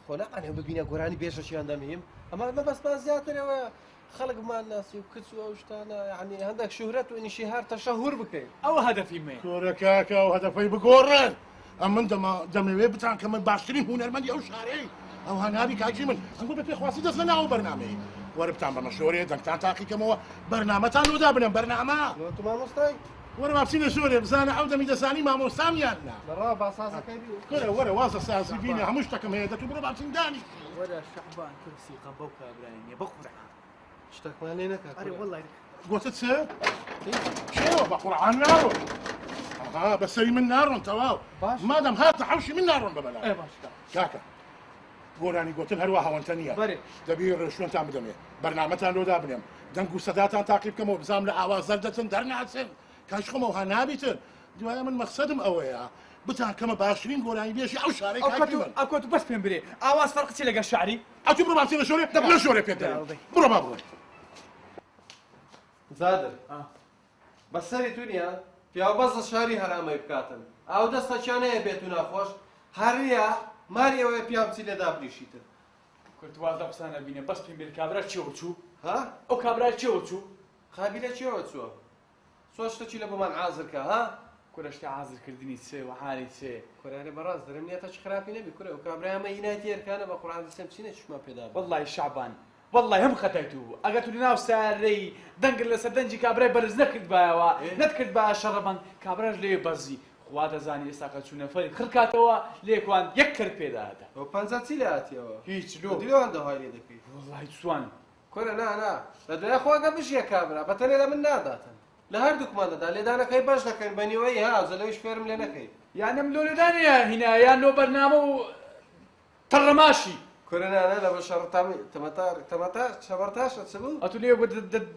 خونا انا ببينا قراني بيش شي عندهم اما ما بس زيادة خلق مع الناس وكتسوا وشتانا يعني عندك شهرة وانشهار تشهر بكي او هدفي ما كره كاكا وهدفي بقورن اما عندما دمي بتاعن كمان باشرين هنا المدي او شهرين او هنابي كاجي من نقول بك خواسي دزنا او برنامج ورا بتاع مشوري دك تاع تاقي كما برنامج تاع ودابنا برنامج انتم ما مستعد ورا ما بسينا سوريا بزانا عوده من دساني ما موسام يالنا برا باصاصه كيدي كره ورا واصا ساسي فينا همشتكم هي دك برا بسين داني ورا شعبان كرسي قبوكا ابراهيم بقرع اشتك مالينك اري والله قلت تسه شو بقرعان نار ها بس هي من نار انت واو ما دام هات حوشي من نار ببلا ايه باش كاكا قولاني قلت لها رواها وانتنيا بري دبير شلون تعمل دمي برنامجتان لو دابنم دنقو سداتان تعقيب كمو بزام لعواز زردتن درنا سن كاش خمو هنابيتن دوايا من مقصدم اويا بتاع كما باشرين قولاني بيش او شارك اكو بس فين بري اواز فرقتي لقى الشعري او تبرو بعطينا شوري لا شوري بيدر برو بابو زادر بس سري دنيا پیا بەز شاری هەرامەی بکاتن ئەو دەستەچیانەیە بێتو ناخۆش هەریە ماریەوەی پیام چی لێدا بریشیتن کورتواز قسانە بینێ بەس پێم بێت کابرا چێوە چوو ها ئەو کابرا چێوە چوو خابی لە چێوە چووە سۆشتەچی لە بۆمان عازرکە ها کورەشتی عازرکردنی چێ و حالی چێ کورانێ بەڕاست دەرم نیەتە چ خراپی نەبی کورە و کابرایمە هینای تێرکانە بە قورعان دەسەم چینە چشما پێدا والله شعبان والله هم خطيتو اجت لنا ساري دنقل لسدنجي كابري برز نكد باوا نتكد با شربان كابرج لي برزي خوات زاني اساقه شنو فريق خركاتوا ليكوان يكر بيدا هذا و پنځه لاتیو هیچ لو دیو انده هاي دکی والله سوان كورا نا لدي اخوة قبش يا كاميرا بتني لمن ناداتن لهر دوكمان دا لدانا كاي باش لكن بني وي ها زلوش فيرم لنا كاي يعني ملولداني هنا يا نو برنامج ترماشي كورنا أنا لا بشر تمتار شبرتاش تسبو أتولي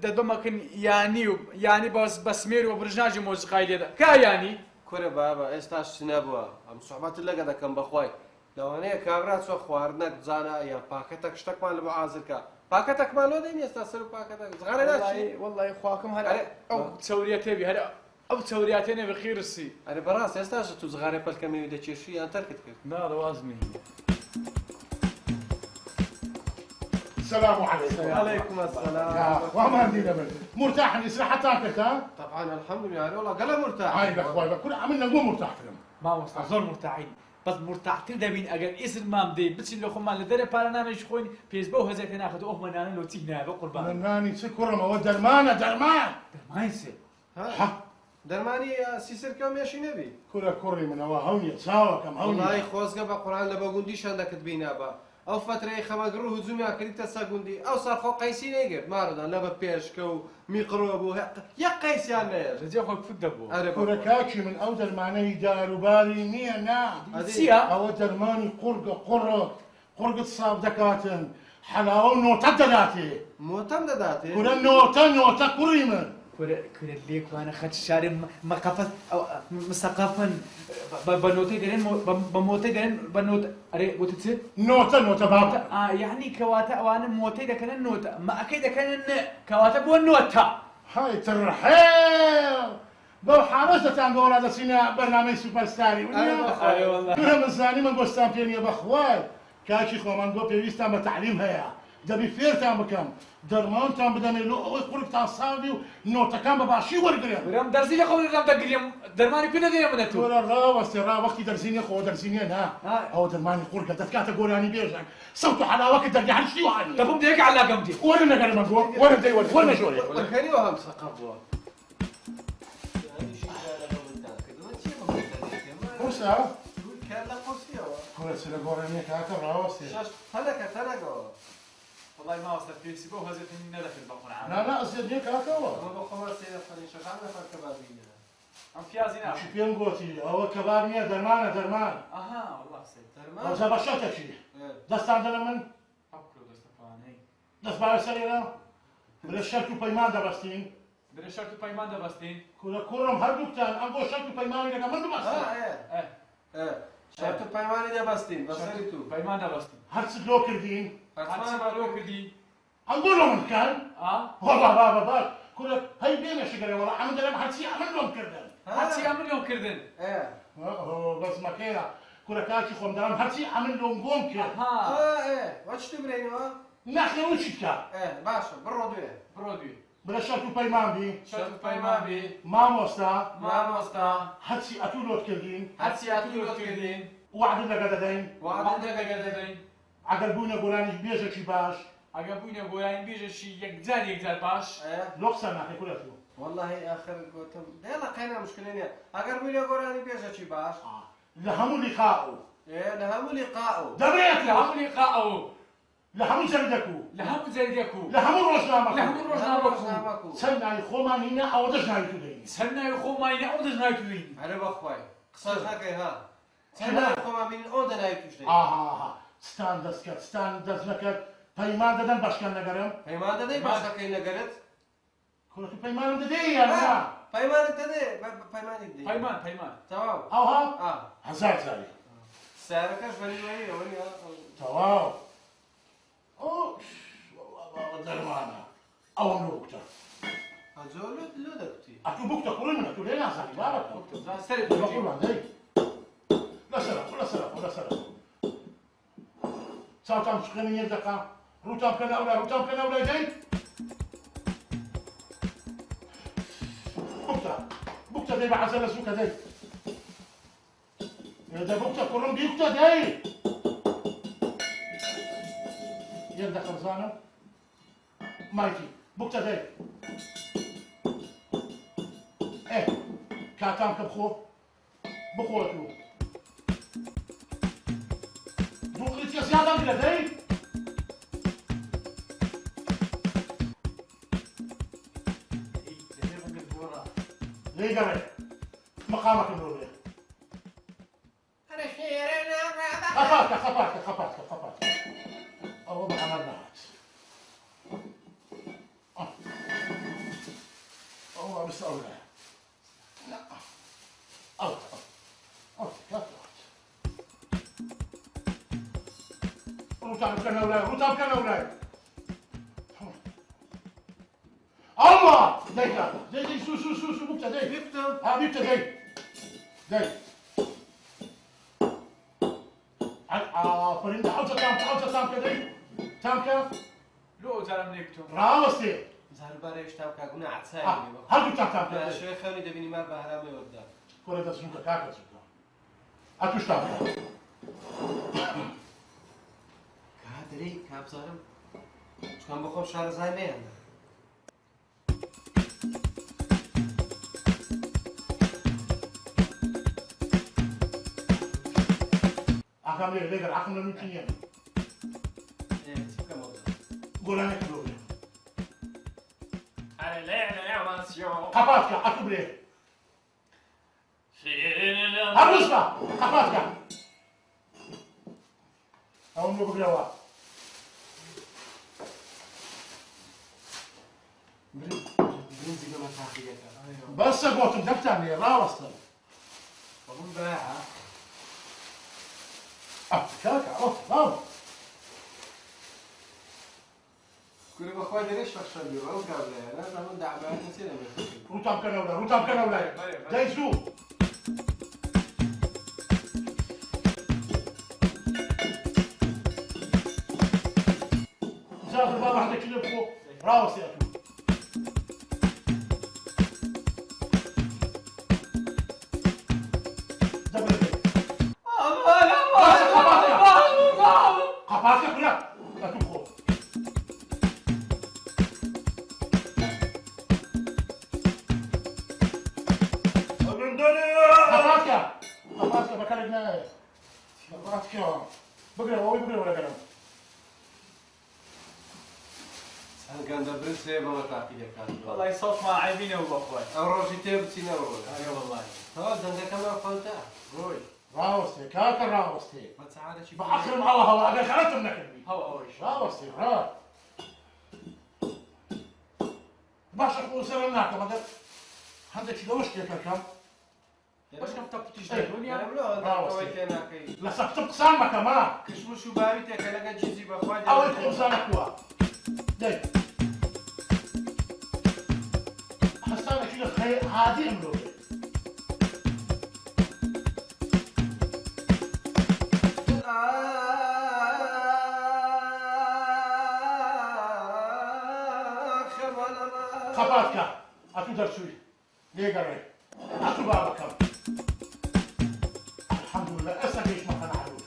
بدما كان يعني بس مير وبرجاج موسيقى لي كا يعني كورا بابا استاش سنابوا أم صحبات اللي قد كان بخواي لو أنا كاميرات سو خوارنك زانا يا باكتك اشتك مال بعازرك باكتك مالو دين يستاسلو باكتك صغار لا والله اخواكم هلا او تسورياتي بي هلا او تسورياتين بخير السي انا براس استاش تو صغار بالكمي ودا تشي انت تركت لا لوازمي السلام عليكم. وعليكم السلام. وما هدينا من مرتاح نسرح حتى ها؟ طبعا الحمد لله والله قال مرتاح. هاي الاخوان كل عملنا نقوم مرتاح فيهم. ما وصل زور مرتاحين. بس مرتاح تدبين اجل اسم مام دي بس اللي خمان لدري برنامج خوين فيسبوك هزيت ناخذ اوه منانا لو تيجنا بقربان. مناني سكر ما هو درمان درمان سي. ها درماني سيسر كم يا شنبي؟ كوري من هو هوني ساوا كم هوني. والله خوزقه بقران لبقونديش عندك تبينا با. او فتره خماگرو هجومی اکریت ساگوندی او سرخو قیسی نگرد ماردان لبا پیشکو میقروبو یا قیسیان نیر رجع خوك فدبو كوركاكي من او درماني دارو باري مية نا سيا او درماني قرقة صاب دكاتن حلاوة نوتا دداتي موتم دداتي كورا نوتا كوريمن كورا ليك وانا خد الشارع مقفل او مسقفن بنوتي دين بموتي دين بنوت اري قلت تصير نوتا بابا يعني كواتا وانا موتي ده كان النوتا ما اكيد كان كواتا بو النوتا هاي ترحيل بو حارسة تنقول هذا سينا برنامج سوبر ستاري اي والله كنا من زاني من قستان فيني بخوال كاشي خو من قو بيويستا بتعليم هيا دەبی فێرتان بکەم دەرمانتان بدەمێ لۆ ئەوەی قورکتان ساڵی و نۆتەکان بە باشی وەرگێن برام دەرزی لە خۆم دەگریم دەرمانی پێ نەدەیە منە تو وەرە ڕاوەستێ ڕاوەختی دەرزینێ خۆ دەرزینێ نا ئەوە دەرمانی قورکە دەتکاتە گۆرانی بێژان سەوت و حەلاوەکە دەرگی هەرشتی وانی دەبم دەیەک علاگەم دی وەرە نەگەرمە گۆ وەرە دەی وەرە ژۆرێ وەکەریەوە هەم سەقە بووە قورسە کار لە قورسیەوە قورسە لە گۆرانیە کاکە ڕاوەستێ هەلەکە تەنەگەوە والله ما وصلت في سيبو هزتني ندخل بقرا لا أزيد ديك هكذا ما بخمر سير فريشة خلنا نفر كبابينا عم فيازينا شو بين قوتي هو كبابية درمان اها والله سيد درمان وجا بشرتك شي دست عندنا من أكلوا دست فاني دست بعد سرينا بلا شرط وبيمان دبستين بلا شرط وبيمان دبستين كلهم هردوكتان أنقو شرط وبيمان لك من دبستين شرط وبيمان دبستين بسري تو بيمان دبستين هرس لو كردين هرس لو كردي أنقول لهم كان والله بابا كل هاي بينا شجرة والله عمد لهم هرسي عمل لهم كردن هرسي عمل لهم كردن بس ما كينا كل كاتي خم دام هرسي عمل لهم قوم كده وش تبرينوا نحن وش كا باشا برودوي بلا شرط وبيمان بي شرط وبيمان بي ما موستا هرسي أتولوت كردين وعد لك دين عقل بونا قراني بيجا شي باش عقل بونا قراني بيجا شي يكزال باش لوكسا نحكي كل شيء والله آخر قلتم يلا قينا مشكلة عقل بونا قراني بيجا شي باش لهم لقاءه لهم لقاءه دبيت لهم لقاءه لهم زردكو لهم روزنامكو سنة يخوما هنا أو دجنا يتولين أنا بخوي قصر هكا ها سنة يخوما من أودنا يتولين ستان دست نکرد پیمان دادن باشکن نگرم پیمان دادی باشکن نگرد کلا تو پیمان دادی یا نه پیمان دادی پیمان تمام آها هزار زاری سعرکش ولی تمام اوش والله درمانه او نوکتا ازول لو دکتی اتو بوکتا کلی من اتو لینا زاری بابا سری بقول عندي لا سرق ساوتام شخني يدقا روتام كان أولا جاي بوكتا داي بعزل سوكا داي ده بوكتا كلهم بيكتا داي يبدا خرزانة مايكي بوكتا داي كاتام بخوتو بقيت يا زيادة من لدي ليه قبل مقامك النوري أنا خيرنا خفاتك أول ما عملناها هو بس أولى لا أولى روتام كان أولى الله دايكا داي سو بوكتا داي بيبتا داي فريندا حوزة تامكا داي تامكا لو زلم نكتو راوستي زهر باريش تامكا قلنا عتساي هل تامكا شوي خوني دبيني ما بهرامي ودا كل ده سوكا كاكا سوكا أتوش تامكا كادري كابزارم شكون بخوف شهر زي مين عقام ليه عقام لنوتينيا قول أنا كبير على لا ماسيون خفاتك أكبر شيرين أبوسك خفاتك أو مو بقلوا برنزي ما تاخذيك بس قلت دفترني راوستن بقول باعة كاكا أوه كل ما خوي ليش فخشة بيو أو قبل أنا زمان دعبان نسينا روتام كان أولا جايزو ڕاوەستی ئەتوو قەپاتە برا ئەتوو خۆ قەپاتکە بەکارێک نایە قەپاتکە بگرەوەی بگرەوە لەگەرم ئەنگەندە برسێ بەوە تاقی دەکات وەڵی سەڵما عیبینەوە بەخۆی ئەو ڕۆژی تێ بچینەوە هەوا دەنگەکەمان فەوتە ڕۆی ڕاوەستێ کاکە ڕاوەستێ بەسەعادەکی بەعەقلم هەڵە هەڵە ئەگەر خەڵەتم نەکردی هەوا ئەوەیش ڕاوەستێ ڕا باشە قوسەرم ناکەم ئەگەر هەندێکی لەوە شتێکەکەم بەشکەم تەپتیش دەرونیا لە سەفتم قسان مەکەما کشمش و باوی تێکە لەگە جیزی بەخوا ئەوەی قوسانە کووە دەی هەستانێکی لە عادی ئەمرۆ قەپاتکە ئەتوو دەرچووی لێگەڕێ ئەتوو بابەکەم الحەمدولله ئێستا گەیشتمەکە نەحەلوو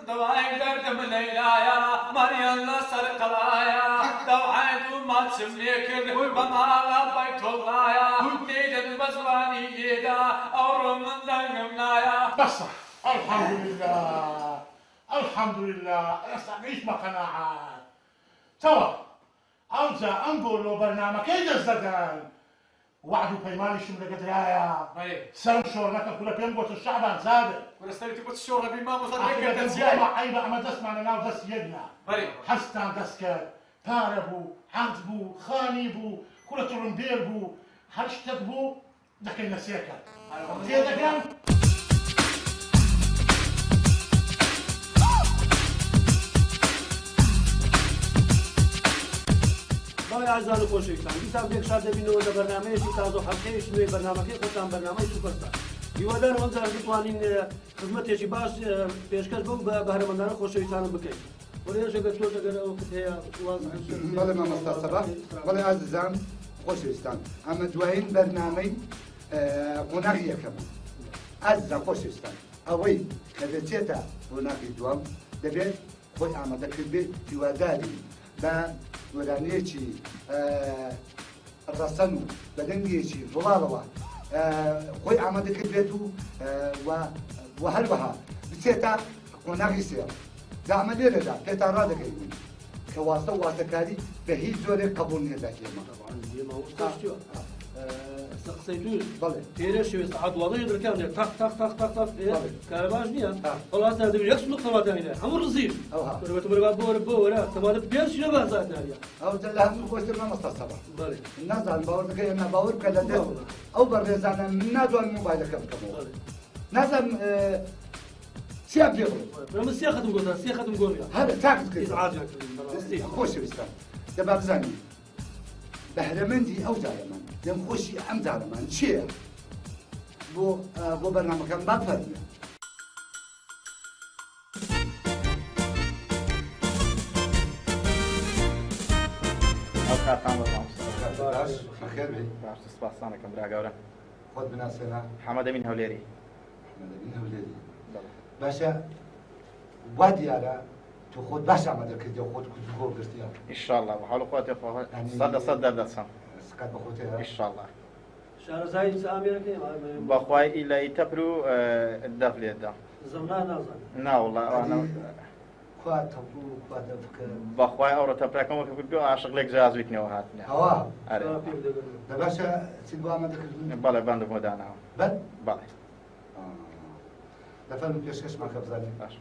دەوای دەردم لەیلایە مەریان لەسەر قەڵایە دەوعایت و ماچم لێ کرد بە ماڵە بەیتۆڵایە دەیدەن بە زوانی لێدا ئەوڕۆ من دەنگم نایە بەسە الحەمدولله الحەمدولله ئێستا گەیشتمە قەناعەت تەوە ئەوجا ئەم بۆلۆ بەرنامەکەی دەست دەدەن وعد و پەیمانیشم لەگەدرایە سەر و شۆڕنەکە کولە پێم گۆتە شەعبان زادە وەرەستەویتی بۆ شۆڕە بیمامۆزە عیبە ئەمە دەستمانە ناو دەست یەکنا هەستان دەست کرد پارە بوو عەقد بوو خانی بوو کولە تڕنبێر بوو هەر شتێک بوو دەکەینە سێکە تێدەگەن بەڵێ ئازاد و خۆشەویستان دیسان بێکشار دەبینەوە لە بەرنامەیەکی تازە و حەڵقەیەکی نوێی بەرنامەکەی خۆتان بەرنامەی سوپەرستار هیوادارم ئەم جار بتوانین خزمەتێکی باش پێشکەش بم بە بەهرەمەندانە خۆشەویستانم بکەین وەرێژ ئەگەر تۆ ئەگەر ئەو هەیە بەڵێ مامۆستا سەباح بەڵێ ئازیزان خۆشەویستان ئەمە دوایین بەرنامەی قۆناغی یەکەمە ئازیزان خۆشەویستان ئەوەی کە دەچێتە قۆناغی دووەم دەبێت خۆی ئامادەکرد بێت هیواداری بە وەرانەیەکی ڕەسەن و بەدەنگێکی بڵاڵەوە خۆی ئامادەکرد بێت و هەروەها بچێتە قۆناغی سێڵ دامە لێرەدا پێتان ڕادەگەین کە واستە و واستەکاری بە هیچ زۆرێک قبول نێدا ئێمە قسەی دوور بەڵێ تێرە شێوێت عەدوڵەی دەکەم لێ تەق تەق تەق تەق تەق کارە باش نییە وڵاتە دەبێت یەک سڵق تەماتەینە هەموو ڕزیف بەرەبەت بەربات بۆ وەرە تەماتە پێنج کیلۆ بازارداریە ئەو لە هەموو خۆشتر مامۆستا سەباح نازانم باوەڕ دەکەی ئێمە باوەڕ بکە لە دەست ئەو بەڕێزانە ناتوانم مۆبایلەکە بکەمەوە نازانم چیان پێ بڵێ من سێ خەتم گۆتا سێ خەتم گۆڕیا هەر تاکت کرد خۆشەویستان دەبا بزانین بەهرەمەندی ئەو جارەمان دەمخۆشی ئەم جارەمان چییە بۆ بەرنامەکان با فەرمێ ئەو کارتان بەڵام بەخێر بێ باش سپاسانەکەم برا گەورە خۆت بناسێنە حەمەدەمین هەولێری باشە وا دیارە تۆ خۆت باش ئامادەکردی و خۆت کوتوگۆ گرتیە ئینشاءالله بەحاڵ خۆتی خۆ سەد لە سەد دەردەچم سقات بە خۆتێ ئینشاءالله شارەزای ئامێرەکەی بەخوای ئیلای تەپر و دەفلێتدا زەمنا نازانم ناوەڵڵا ئەوانە بەخوای ئەوڕۆ تەپراکەمە کردو عاشق لێک جیازویتنەوە هاتنە باشە چی بۆ ئامادەکردن بەڵێ بەند بۆ داناوە بەڵێ لەفەرمو پێشکەشمان کە بزانین باش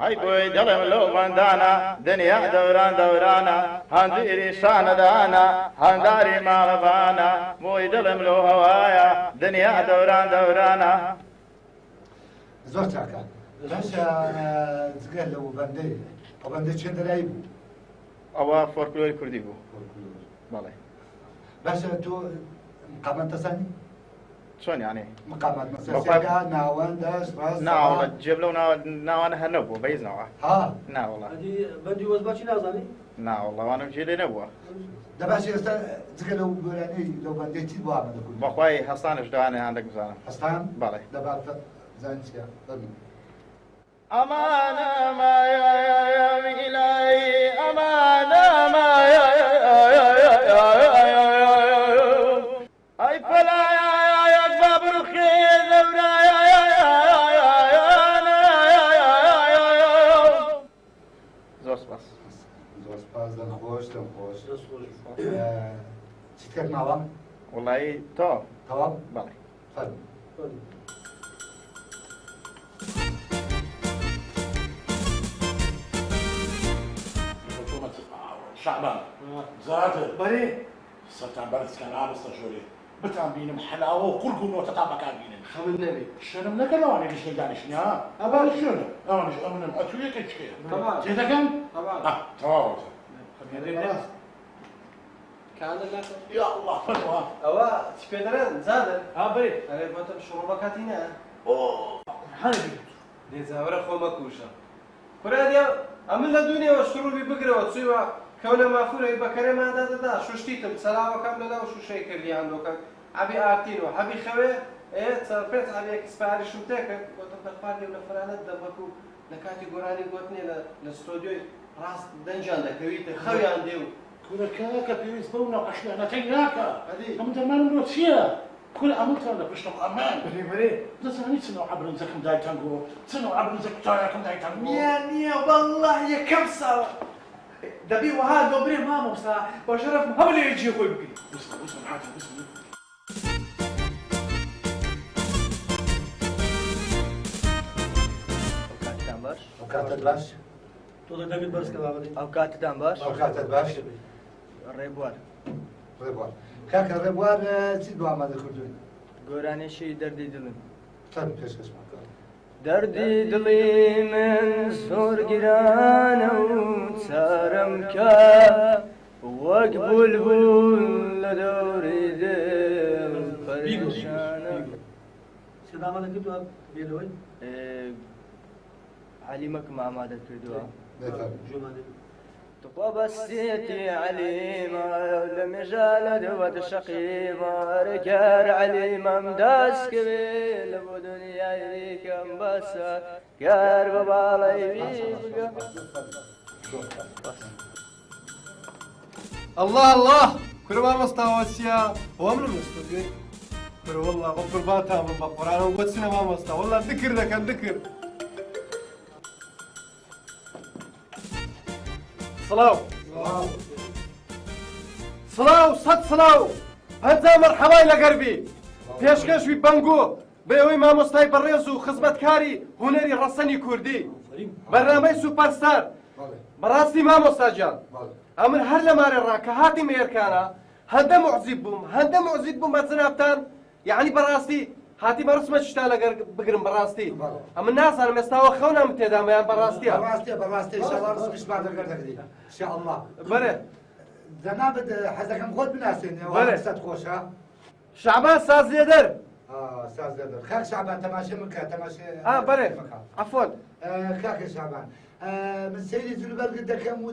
هەی بۆی دڵێم لەو بەندانە دنیا دەوران دەورانە هەندیری شانەدانە هەنداری ماڵەبانە بۆی دڵێم لەو هەوایە دنیا دەوران دەورانە زۆر چاکە باشە جگەر لەو بەندەی ئەو بەندەی چێندەرایی بوو ئەوە فۆرکلۆری کوردی بوو بەڵێ باشە تۆ قامەت دەزانی شلون يعني؟ مقامات مسرسية ناوان داش راس نا والله تجيب له ناوان هالنبوة بيز نوعه ها نا والله هذه بدي وزباتي نازاني نا والله وانا مجي لي نبوة دباشي استا زكا لو يعني لو بديتي بوا هذا كله بخواي حصان ايش دواني عندك مثلا حصان بالي دبا زانسيا أمان ما يا إلهي أمان ما يا أي فلا يا باب الخير لولا زوس بس زوس باس دم خوش شتكت معوا والله تو تمام بالي تفضل شعبان زاد بري سلطان برس كان عامل استشوري بتعم بينم حلاوه وكل قنوه تطابق بينم خمن نبي شنو من كلام انا ليش يعني شنو ابا شنو انا مش امن اتويه كشكي طبعا جيت كان طبعا تمام كان لك يا الله فتوى اوا سبيدرن زاد بري انا بوتم شروبكاتينا اوه حالي دي زاوره خوما كوشا كوراديا عمل الدنيا واشتروا لي بقره وتسوى كونه مافوره بكره ما دا شوشتيتم سلاوه كامله دا وشو شي كرلي عندك ابي ارتينو ابي خوي ايه تصرفت عليك سباري شو تاك وتم تخفالي ولا فرانات دمكو لكاتي قراني قوتني لاستوديو راس دنجان لكويت خوي عندي كل كاكا بيوز بونا وقشنا انا تنياكا هذه هم زمان نروت فيها كل عملت انا باش نبقى امان بري تسمعني تسنو عبر نزكم داي تانجو تسنو عبر نزك تاياكم داي تانجو ميا والله يا كبسه دبي وهذا دوبري ماما بصراحه بشرف هم اللي يجي يقول بكي اسمع حاجه اسمع اوقات باش تو دبي برس كبابدي اوقات باش اوقات باش الريبوار كاكا الريبوار تي دوا ما ذكرتوني قراني شي دردي دلم طيب كيش اسمع دردي دلي من زور قرانا وتسارم كا واقبل بول لدوري دل فريشانا سلام عليكم بيلوي علمك مع ما ذكرتوا جمالي تقوى بسيتي عليما لم يجال دوت شقيما ركار عليما مداس كبيل ابو دنيا يديك مبسا كار ببالي الله كل ما مستوى وامر المستوى كل والله غفر باتا من بقران وقتنا ما مستوى والله ذكر لك ذكر صلاو صلاو هەنجا مەرحەبای لە گەربی پێشکەشوی بەنگۆ بەوەی مامۆستای بەڕێز و خزمەتکاری هونەری ڕەسەنی کوردی بەرنامەی سوپەرستار بەڕاستی مامۆستاجان ئەمن هەر لە مارێ ڕاکە هاتی مێرکانە هەندە موعزیب بووم بە جنابتان یعنی بەڕاستی هاتی بەڕسمە شتا لەگەر بگرم بەڕاستی ئەمن نازانم ئێستاوە خەونام تێدامەیان بەڕاستیە بەڕاستی ئینشاءالله ڕسمیشمان لەگەر دەکەی ئینشاءالله بەرێ جنابت حەزەکەم خۆت بناسێنێ سەد خۆشە شعبان ساز لێدەر ساز لێدەر خاک شعبان تەماشە من کە تەماشە بەرێ عەفوان کاکە شعبان من سەیری جلوبەرگت دەکەم و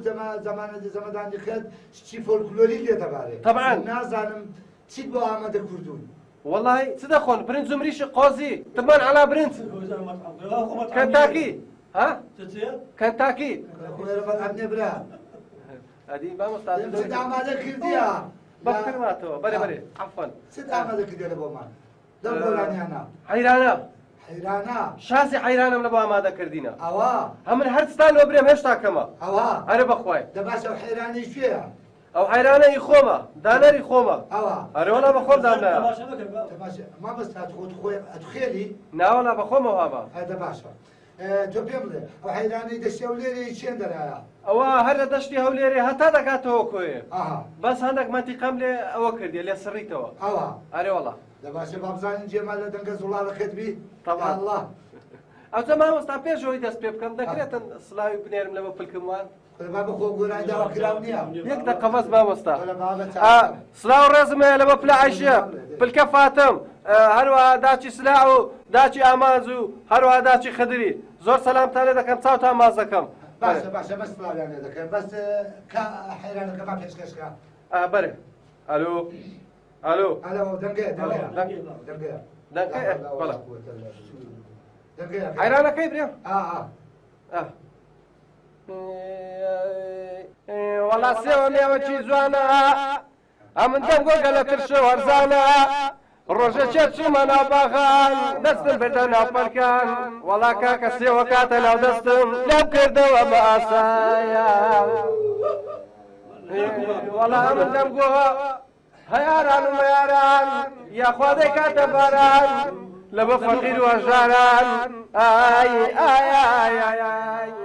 زەمەدانی خێت شتی فۆلکلۆری لێ دەبارێت طبعا نازانم چیت بۆ ئامادە کوردوون والله تدخل برنس ومريش قوزي تبان على برنس كنتاكي ها كنتاكي هذه ما مستعد ست عمالة كردية بفكر ما تو بري عفوا ست عمالة كردية لبومان دم بولاني أنا حيرانا شاسي حيرانا من لبوا ما ذكردينا أوا هم هرتستان وبريم هشتا كما أوا أنا بخواي دباشا وحيراني فيها او حيرانه يخوما دانر يخوما اري ولا بخور دانا تماشا ما بس ادخلي نا ولا بخوما وابا هذا باشا تو بيمله او حيراني دشوليري شين درايا او هر دشتي هوليري هتا دكاتو كوي بس عندك منطقه ملي او كردي اللي سريتو اري والله دباشا بابزان جمال دنگز ولا خدبي طبعا الله او تمام مستعبي جوي داس بيب كم ذكرت سلاوي بنيرم لما بالكمان بابا خو قول دا وكراونيا يقدر قفز ما مستا سلاو رزمه لما بلا عشاء بالكفاتم هەروەها داچی سلاح و داچی ئامانز و هەروەها داچی خدری زۆر سەلامتان لێ دەکەم چاوتان ماز دەکەم باشە باشە بەس سڵاویان لێ دەکەم بەس حەیرانەکە با پێشکەشکە بەرێ ئەلۆ ئەلۆ ئەلۆ دەنگەیە دەنگەیە حەیرانەکەی برێ وەڵا سێوە مێوەکی جوانە ئەمن دەنگۆ گەلە ترشە وەرزانە ڕۆژە چێچوومە ناو باغان دەستم بردە ناو پەرکان وەڵا کاکە سێوە کاتە ناو دەستم لێم کردەوە بە ئاسایە وەڵا ئەمن دەنگۆ هەیاران و مەیاران یاخوادەی کاتە باران لە بە فەقیر و هەژاران ئای ئای ئای ئای